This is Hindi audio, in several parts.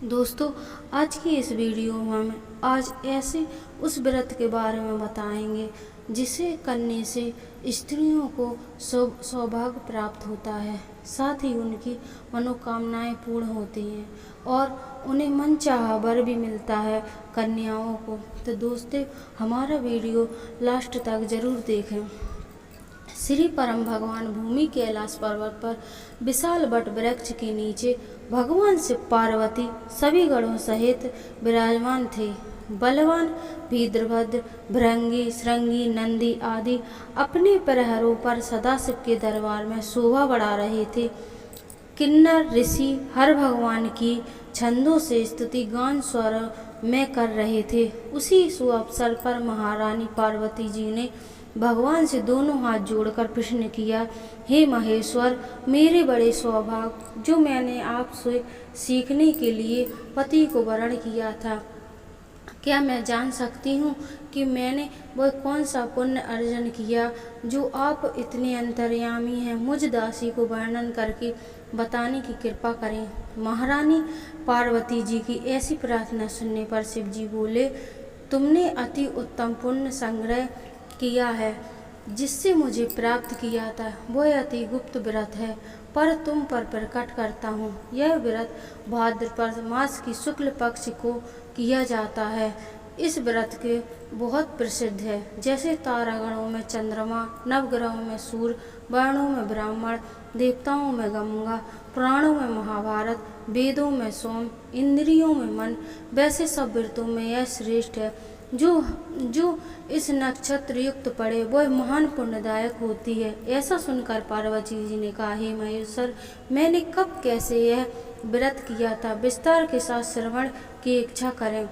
दोस्तों, आज की इस वीडियो में हम आज ऐसे उस व्रत के बारे में बताएंगे जिसे करने से स्त्रियों को सौभाग्य प्राप्त होता है, साथ ही उनकी मनोकामनाएं पूर्ण होती हैं और उन्हें मनचाहा वर भी मिलता है कन्याओं को। तो दोस्तों, हमारा वीडियो लास्ट तक जरूर देखें। श्री परम भगवान भूमि कैलाश पर्वत पर विशाल वट वृक्ष के नीचे भगवान शिव पार्वती सभी गणों सहित विराजमान थे। बलवान वीरभद्र, भृंगी, श्रृंगी, नंदी आदि अपने प्रहरों पर सदाशिव के दरबार में शोभा बढ़ा रहे थे। किन्नर ऋषि हर भगवान की छंदों से स्तुति गान स्वर में कर रहे थे। उसी शुभ अवसर पर महारानी पार्वती जी ने भगवान से दोनों हाथ जोड़कर प्रश्न किया, हे महेश्वर, मेरे बड़े सौभाग्य जो मैंने आपसे सीखने के लिए पति को वरण किया था, क्या मैं जान सकती हूँ कि मैंने वह कौन सा पुण्य अर्जन किया जो आप इतने अंतर्यामी हैं। मुझ दासी को वर्णन करके बताने की कृपा करें। महारानी पार्वती जी की ऐसी प्रार्थना सुनने पर शिव जी बोले, तुमने अति उत्तम पुण्य संग्रह किया है जिससे मुझे प्राप्त किया था। वह अति गुप्त व्रत है, पर तुम पर प्रकट करता हूँ। यह व्रत भाद्रपद मास की शुक्ल पक्ष को किया जाता है। इस व्रत के बहुत प्रसिद्ध है, जैसे तारागणों में चंद्रमा, नवग्रहों में सूर्य, वर्णों में ब्राह्मण, देवताओं में गंगा, पुराणों में महाभारत, वेदों में सोम, इंद्रियों में मन, वैसे सब व्रतों में यह श्रेष्ठ है। जो इस नक्षत्र युक्त पड़े वह महान पुण्यदायक होती है। ऐसा सुनकर पार्वती जी ने कहा, हे महेश्वर, मैंने कब कैसे यह व्रत किया था, विस्तार के साथ श्रवण की इच्छा करें।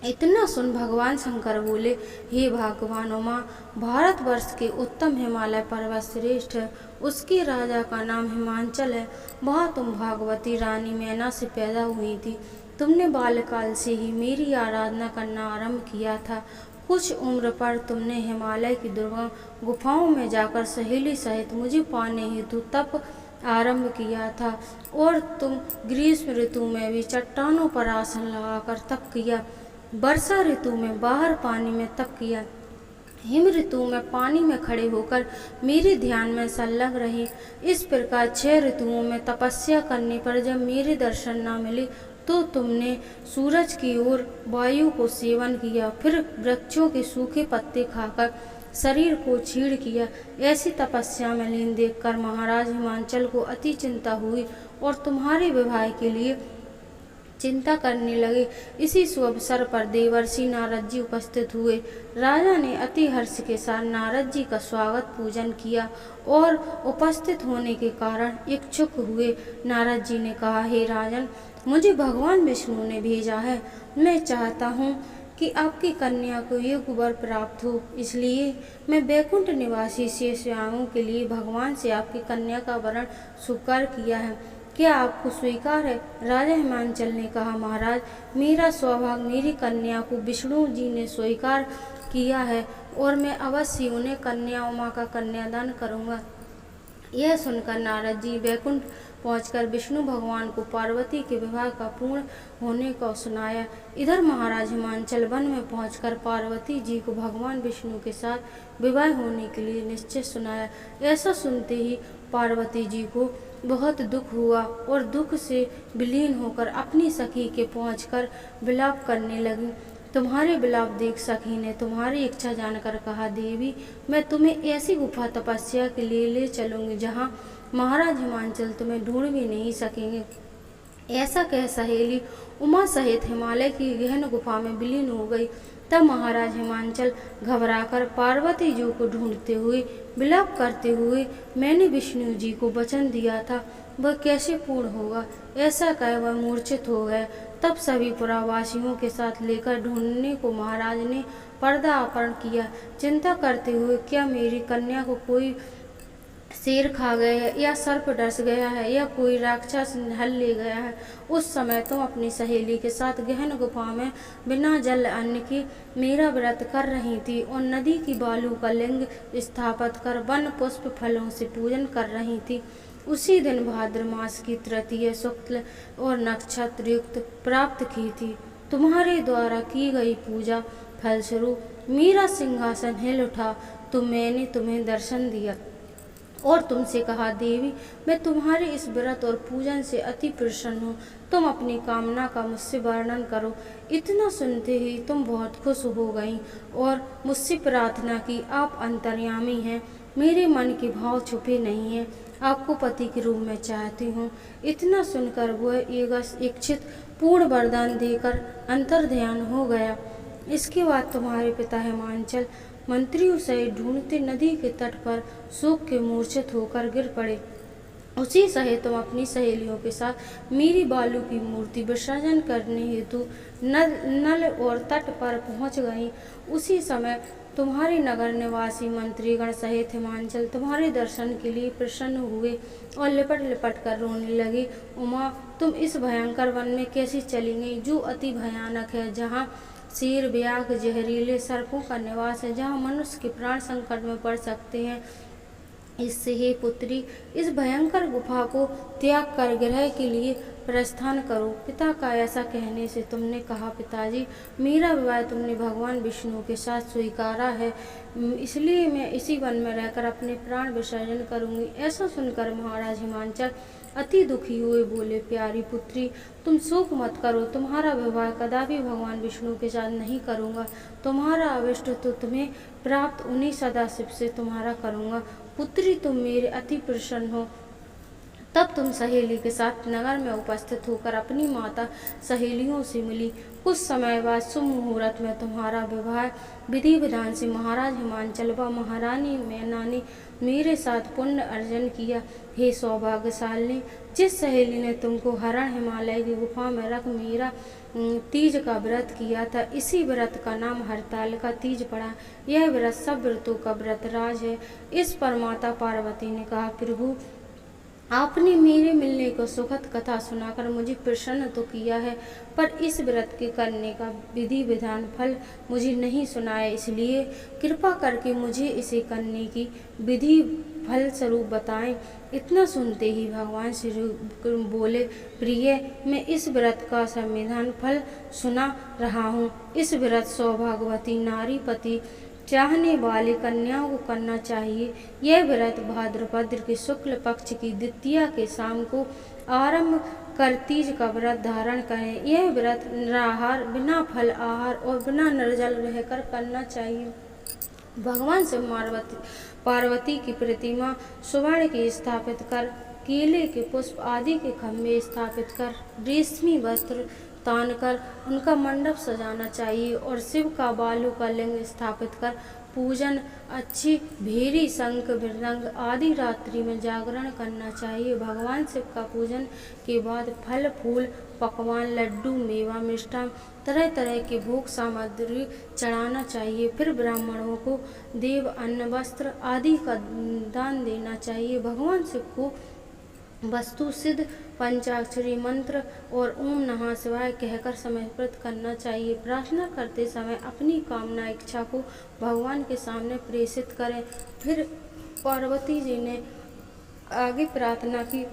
इतना सुन भगवान शंकर बोले, हे भगवान उमा, भारतवर्ष के उत्तम हिमालय पर्वत श्रेष्ठ है। उसके राजा का नाम हिमांचल है। वहाँ तुम भागवती रानी मैना से पैदा हुई थी। तुमने बाल्यकाल से ही मेरी आराधना करना आरंभ किया था। कुछ उम्र पर तुमने हिमालय की दुर्गम गुफाओं में जाकर सहेली सहित मुझे पाने हेतु तप आरंभ किया था, और तुम ग्रीष्म ऋतु में भी चट्टानों पर आसन लगाकर तप किया, वर्षा ऋतु में बाहर पानी में तप किया, हिम ऋतु में पानी में खड़े होकर मेरे ध्यान में संलग्न रही। इस प्रकार 6 ऋतुओं में तपस्या करने पर जब मेरे दर्शन न मिले तो तुमने सूरज की ओर वायु को सेवन किया, फिर वृक्षों के सूखे पत्ते खाकर शरीर को छीड़ किया। ऐसी तपस्या में लीन देखकर महाराज हिमांचल को अति चिंता हुई और तुम्हारे विवाह के लिए चिंता करने लगे। इसी शुभ अवसर पर देवर्षि नारद जी उपस्थित हुए। राजा ने अति हर्ष के साथ नारद जी का स्वागत पूजन किया और उपस्थित होने के कारण इच्छुक हुए। नारद जी ने कहा, हे राजन, मुझे भगवान विष्णु ने भेजा है। मैं चाहता हूँ कि आपकी कन्या को योग्य वर प्राप्त हो, इसलिए मैं वैकुंठ निवासी शेषनागों के लिए भगवान से आपकी कन्या का वरण स्वीकार किया है। क्या आपको स्वीकार है? राजा हिमांचल ने कहा, महाराज, मेरा सौभाग्य मेरी कन्या को विष्णु जी ने स्वीकार किया है और मैं अवश्य उन्हें कन्या उमा का कन्यादान करूंगा। यह सुनकर नारद जी वैकुंठ पहुंचकर विष्णु भगवान को पार्वती के विवाह का पूर्ण होने को सुनाया। इधर महाराज हिमांचल वन में पहुंचकर पार्वती जी को भगवान विष्णु के साथ विवाह होने के लिए निश्चय सुनाया। ऐसा सुनते ही पार्वती जी को बहुत दुख हुआ और दुख से विलीन होकर अपनी सखी के पहुंचकर विलाप करने लगी। तुम्हारे विलाप देख सखी ने तुम्हारी इच्छा जानकर कहा, देवी, मैं तुम्हें ऐसी गुफा तपस्या के लिए ले चलूंगी जहां महाराज हिमांचल तुम्हें ढूंढ भी नहीं सकेंगे। ऐसा कह सहेली उमा सहित हिमालय की गहन गुफा में विलीन हो गई। तब महाराज हिमांचल घबराकर पार्वती जी को ढूंढते हुए विलाप करते हुए, मैंने विष्णु जी को वचन दिया था, वह कैसे पूर्ण होगा, ऐसा कह वह मूर्छित हो गए। तब सभी पुरावासियों के साथ लेकर ढूंढने को महाराज ने पर्दा अपहरण किया, चिंता करते हुए, क्या मेरी कन्या को कोई शेर खा गया है या सर्प डस गया है या कोई राक्षस हल ले गया है। उस समय तुम अपनी सहेली के साथ गहन गुफा में बिना जल अन्न के मेरा व्रत कर रही थी और नदी की बालू का लिंग स्थापित कर वन पुष्प फलों से पूजन कर रही थी। उसी दिन भाद्र मास की तृतीय शुक्ल और नक्षत्र युक्त प्राप्त की थी। तुम्हारे द्वारा की गई पूजा फलस्वरूप मेरा सिंहासन हिल उठा, तो मैंने तुम्हें दर्शन दिया और तुमसे कहा, देवी, मैं तुम्हारे इस व्रत और पूजन से अति प्रसन्न हूँ। तुम अपनी कामना का मुझसे वर्णन करो। इतना सुनते ही तुम बहुत खुश हो गईं और मुझसे प्रार्थना की, आप अंतर्यामी हैं, मेरे मन के भाव छुपे नहीं हैं, आपको पति के रूप में चाहती हूँ। इतना सुनकर वह इच्छित पूर्ण वरदान देकर अंतर्ध्यान हो गया। इसके बाद तुम्हारे पिता हिमांचल मंत्रियों सहित ढूंढते नदी के तट पर शोक के मूर्छित होकर गिर पड़े। उसी समय तुम अपनी सहेलियों के साथ मेरी बालू की मूर्ति विसर्जन करने हेतु नल और तट पर पहुंच गई। उसी समय तुम्हारे नगर निवासी मंत्रीगण सहित हिमांचल तुम्हारे दर्शन के लिए प्रसन्न हुए और लिपट लिपट कर रोने लगे। उमा, तुम इस भयंकर वन में कैसे चली गई, जो अति भयानक है, जहाँ शेर, व्याघ्र, जहरीले सर्पों का निवास है, जहाँ मनुष्य के प्राण संकट में पड़ सकते हैं। इससे हे पुत्री, इस भयंकर गुफा को त्याग कर गृह के लिए प्रस्थान करो। पिता का ऐसा कहने से तुमने कहा, पिताजी, मेरा विवाह तुमने भगवान विष्णु के साथ स्वीकारा है, इसलिए मैं इसी वन में रहकर अपने प्राण विसर्जन करूंगी। ऐसा सुनकर महाराज हिमांचल अति दुखी हुए बोले, प्यारी पुत्री, तुम शोक मत करो, तुम्हारा विवाह कदापि भगवान विष्णु के साथ नहीं करूंगा। तुम्हारा अभिष्ट तो तुम्हें प्राप्त उन्हीं सदाशिव से तुम्हारा करूंगा। पुत्री, तुम मेरे अति प्रसन्न हो। तब तुम सहेली के साथ नगर में उपस्थित होकर अपनी माता सहेलियों से मिली। कुछ समय बाद शुभ मुहूर्त में तुम्हारा विवाह विधि विधान से महाराज हिमांचल व महारानी मैना ने मेरे साथ पुण्य अर्जन किया। हे सौभाग्यशालिनी, जिस सहेली ने तुमको हरण हिमालय की गुफा में रख मेरा तीज का व्रत किया था, इसी व्रत का नाम हरताल का तीज पड़ा। यह व्रत सब व्रतों का व्रत राज है। इस पर माता पार्वती ने कहा, प्रभु, आपने मेरे मिलने को सुखद कथा सुनाकर मुझे प्रसन्न तो किया है, पर इस व्रत के करने का विधि विधान फल मुझे नहीं सुनाया, इसलिए कृपा करके मुझे इसे करने की विधि फल स्वरूप बताएं। इतना सुनते ही भगवान श्री बोले, प्रिय, मैं इस व्रत का संविधान फल सुना रहा हूँ। इस व्रत सौभाग्यवती नारी पति चाहने वाली कन्याओं को करना चाहिए। यह व्रत भाद्रपद के शुक्ल पक्ष की द्वितीया के शाम को आरंभ कर तीज का व्रत धारण करें। यह व्रत निराहार, बिना फल आहार और बिना निर्जल रहकर करना चाहिए। भगवान शिव पार्वती की प्रतिमा स्वर्ण की स्थापित कर, केले के पुष्प आदि के खम्भे स्थापित कर, रेशमी वस्त्र तान कर उनका मंडप सजाना चाहिए और शिव का बालू का लिंग स्थापित कर पूजन, अच्छी भेरी, शंख, मृदंग आदि रात्रि में जागरण करना चाहिए। भगवान शिव का पूजन के बाद फल, फूल, पकवान, लड्डू, मेवा, मिष्ठान, तरह तरह के भोग सामग्री चढ़ाना चाहिए। फिर ब्राह्मणों को देव, अन्न, वस्त्र आदि का दान देना चाहिए। भगवान शिव को वस्तु सिद्ध पंचाक्षरी मंत्र और ओम नमः शिवाय कहकर समर्पित करना चाहिए। प्रार्थना करते समय अपनी कामना इच्छा को भगवान के सामने प्रेषित करें। फिर पार्वती जी ने आगे प्रार्थना की।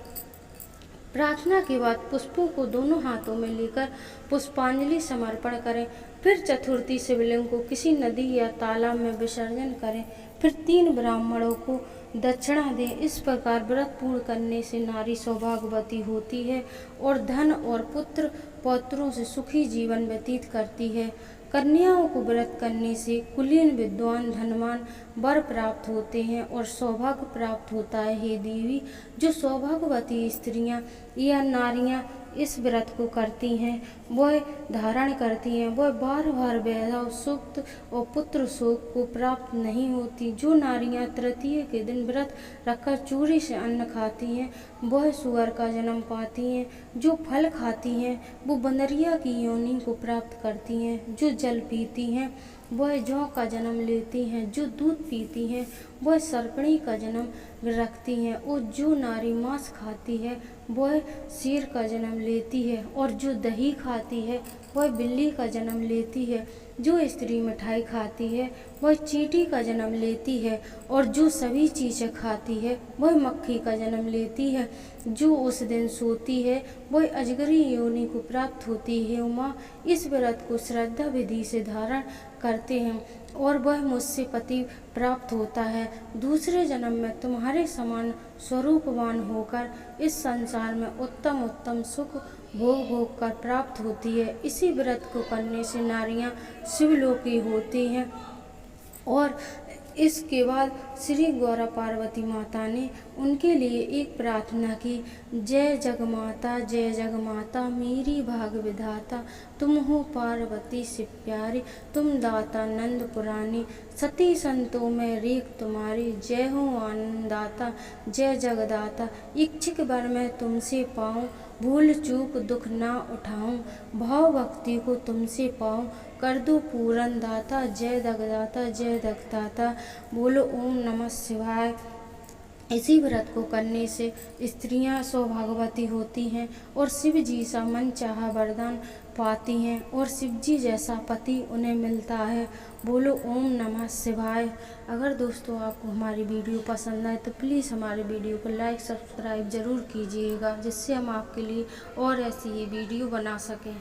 प्रार्थना के बाद पुष्पों को दोनों हाथों में लेकर पुष्पांजलि समर्पण करें। फिर चतुर्थी शिवलिंग को किसी नदी या तालाब में विसर्जन करें। फिर 3 ब्राह्मणों को दक्षिणा दें। इस प्रकार व्रत पूर्ण करने से नारी सौभाग्यवती होती है और धन और पुत्र पौत्रों से सुखी जीवन व्यतीत करती है। कन्याओं को व्रत करने से कुलीन, विद्वान, धनवान वर प्राप्त होते हैं और सौभाग्य प्राप्त होता है। हे देवी, जो सौभाग्यवती स्त्रियां या नारियां इस व्रत को करती हैं, वह धारण करती हैं, वह बार बार वैधव सुख और पुत्र शोक को प्राप्त नहीं होती। जो नारियां तृतीय के दिन व्रत रखकर चूरी से अन्न खाती हैं, वह सुअर का जन्म पाती हैं। जो फल खाती हैं, वो बंदरिया की योनि को प्राप्त करती हैं। जो जल पीती हैं, वह जौ का जन्म लेती हैं। जो दूध पीती हैं, वह सर्पणी का जन्म रखती हैं। और जो नारी मांस खाती है वह शेर का जन्म लेती है, और जो दही खाती है वह बिल्ली का जन्म लेती है। जो स्त्री मिठाई खाती है वह चींटी का जन्म लेती है, और जो सभी चीज़ें खाती है वह मक्खी का जन्म लेती है। जो उस दिन सोती है वह अजगरी योनि को प्राप्त होती है। उमा, इस व्रत को श्रद्धा विधि से धारण करते हैं और वह मुझसे पति प्राप्त होता है। दूसरे जन्म में तुम्हारे समान स्वरूपवान होकर इस संसार में उत्तम उत्तम सुख भोग भोग कर प्राप्त होती है। इसी व्रत को करने से नारियां शिवलोकी होती हैं। और इसके बाद श्री गौरा पार्वती माता ने उनके लिए एक प्रार्थना की, जय जगमाता मेरी भाग विधाता, तुम हो पार्वती शिव प्यारी, तुम दाता नंद पुरानी, सती संतों में रेख तुम्हारी, जय हो आनंदाता जय जगदाता, इच्छिक वर मैं तुमसे पाऊँ, भूल चूक दुख ना उठाऊं, भाव भक्ति को तुमसे पाऊं, कर दो पूरन दाता जय जगदाता, बोलो ओम नमः शिवाय। इसी व्रत को करने से स्त्रियां सौभाग्यवती होती हैं और शिव जी सा मन चाहा वरदान पाती हैं और शिव जी जैसा पति उन्हें मिलता है। बोलो ओम नमः शिवाय। अगर दोस्तों आपको हमारी वीडियो पसंद आए तो प्लीज़ हमारे वीडियो को लाइक सब्सक्राइब ज़रूर कीजिएगा, जिससे हम आपके लिए और ऐसी ही वीडियो बना सकें।